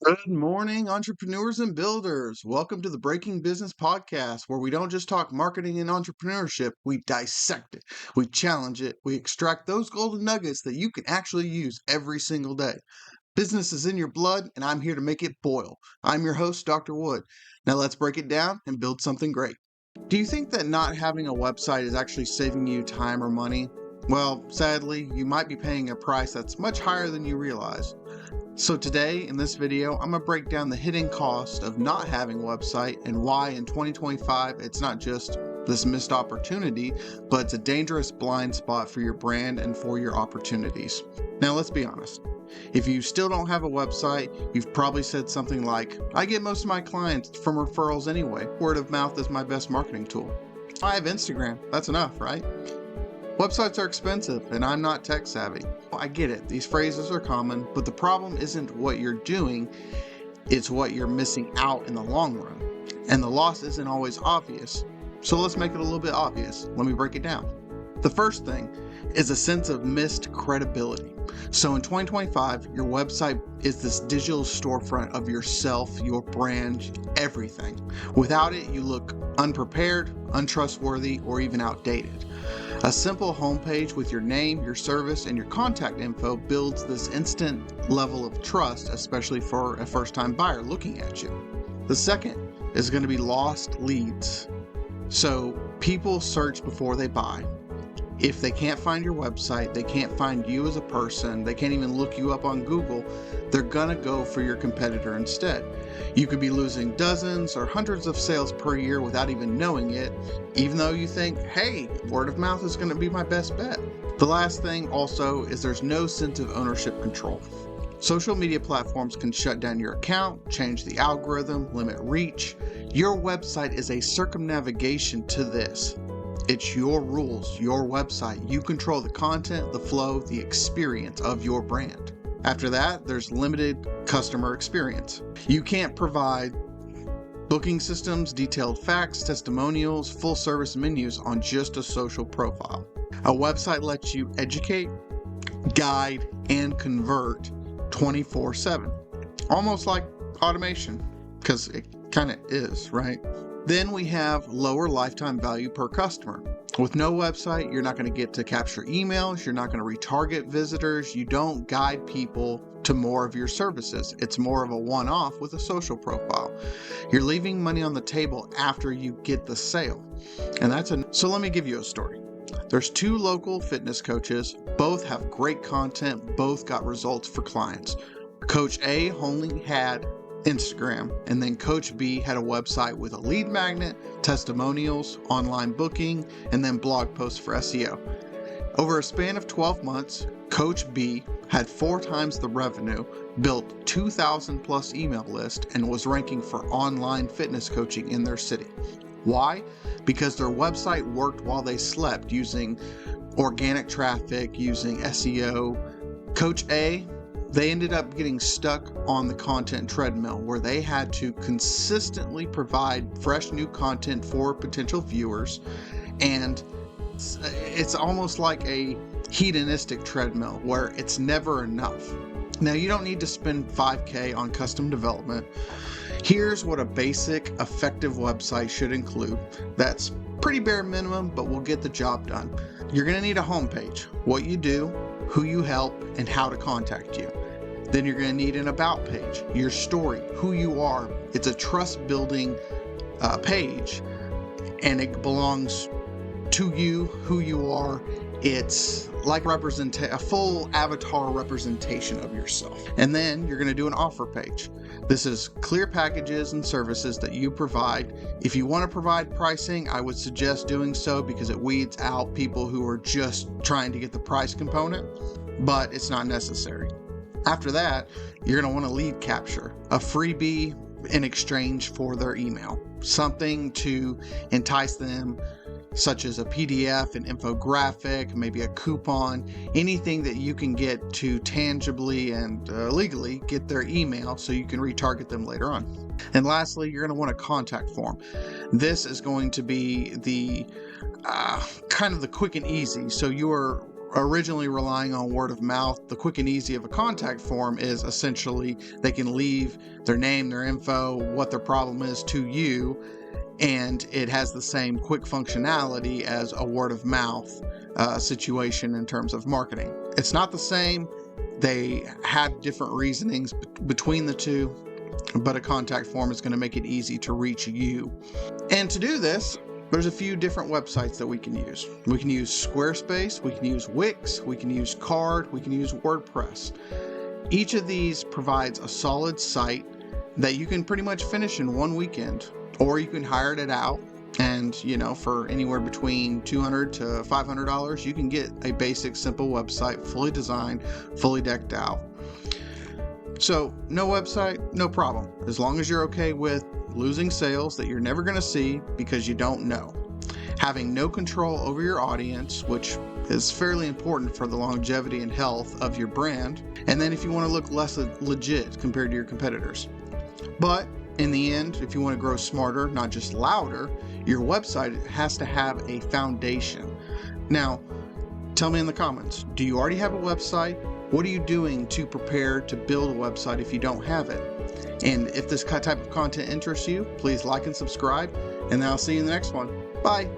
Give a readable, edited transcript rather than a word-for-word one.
Good morning, entrepreneurs and builders. Welcome to the Breaking Business Podcast, where we don't just talk marketing and entrepreneurship, we dissect it, we challenge it, we extract those golden nuggets that you can actually use every single day. Business is in your blood, and I'm here to make it boil. I'm your host, Dr. Wood. Now let's break it down and build something great. Do you think that not having a website is actually saving you time or money? Well, sadly, you might be paying a price that's much higher than you realize. So today, in this video, I'm going to break down the hidden cost of not having a website and why in 2025 it's not just this missed opportunity, but it's a dangerous blind spot for your brand and for your opportunities. Now, let's be honest. If you still don't have a website, you've probably said something like, I get most of my clients from referrals anyway. Word of mouth is my best marketing tool. I have Instagram. That's enough, right? Websites are expensive, and I'm not tech savvy. I get it, these phrases are common, but the problem isn't what you're doing, it's what you're missing out in the long run. And the loss isn't always obvious, so let's make it a little bit obvious. Let me break it down. The first thing is a sense of missed credibility. So in 2025, your website is this digital storefront of yourself, your brand, everything. Without it, you look unprepared, untrustworthy, or even outdated. A simple homepage with your name, your service, and your contact info builds this instant level of trust, especially for a first-time buyer looking at you. The second is going to be lost leads. So people search before they buy. If they can't find your website, they can't find you as a person, they can't even look you up on Google, they're gonna go for your competitor instead. You could be losing dozens or hundreds of sales per year without even knowing it, even though you think, hey, word of mouth is gonna be my best bet. The last thing also is there's no sense of ownership control. Social media platforms can shut down your account, change the algorithm, limit reach. Your website is a circumnavigation to this. It's your rules, your website. You control the content, the flow, the experience of your brand. After that, there's limited customer experience. You can't provide booking systems, detailed facts, testimonials, full service menus on just a social profile. A website lets you educate, guide, and convert 24/7. Almost like automation, because it kind of is, right? Then we have lower lifetime value per customer. With no website, you're not going to get to capture emails, you're not going to retarget visitors, you don't guide people to more of your services. It's more of a one-off with a social profile. You're leaving money on the table after you get the sale. So let me give you a story. There's two local fitness coaches, both have great content, both got results for clients. Coach A only had Instagram, and then Coach B had a website with a lead magnet, testimonials, online booking, and then blog posts for SEO. Over a span of 12 months, Coach B had 4 times the revenue, built 2,000 plus email list, and was ranking for online fitness coaching in their city. Why? Because their website worked while they slept, using organic traffic, using SEO. Coach A, they ended up getting stuck on the content treadmill where they had to consistently provide fresh new content for potential viewers, and it's almost like a hedonistic treadmill where it's never enough. Now, you don't need to spend $5,000 on custom development. Here's what a basic, effective website should include. That's pretty bare minimum, but will get the job done. You're going to need a homepage, what you do, who you help, and how to contact you. Then you're going to need an about page, your story, who you are. It's a trust-building page, and it belongs to you, who you are. It's like a full avatar representation of yourself. And then you're going to do an offer page. This is clear packages and services that you provide. If you want to provide pricing, I would suggest doing so because it weeds out people who are just trying to get the price component, but it's not necessary. After that, you're going to want to lead capture, a freebie in exchange for their email, something to entice them, such as a PDF, an infographic, maybe a coupon, anything that you can get to tangibly and legally get their email so you can retarget them later on. And lastly, you're going to want a contact form. This is going to be the kind of the quick and easy. So you are originally relying on word of mouth, the quick and easy of a contact form is essentially they can leave their name, their info, what their problem is to you, and it has the same quick functionality as a word of mouth situation in terms of marketing. It's not the same. They have different reasonings between the two, but a contact form is going to make it easy to reach you. And to do this, there's a few different websites that we can use. We can use Squarespace, we can use Wix, we can use Card, we can use WordPress. Each of these provides a solid site that you can pretty much finish in one weekend, or you can hire it out, and for anywhere between $200 to $500, you can get a basic, simple website, fully designed, fully decked out. So no website, no problem, as long as you're okay with losing sales that you're never going to see because you don't know, having no control over your audience, which is fairly important for the longevity and health of your brand, and then if you want to look less legit compared to your competitors. But in the end, if you want to grow smarter, not just louder, your website has to have a foundation. Now, tell me in the comments, do you already have a website? What are you doing to prepare to build a website if you don't have it? And if this type of content interests you, please like and subscribe, and I'll see you in the next one. Bye.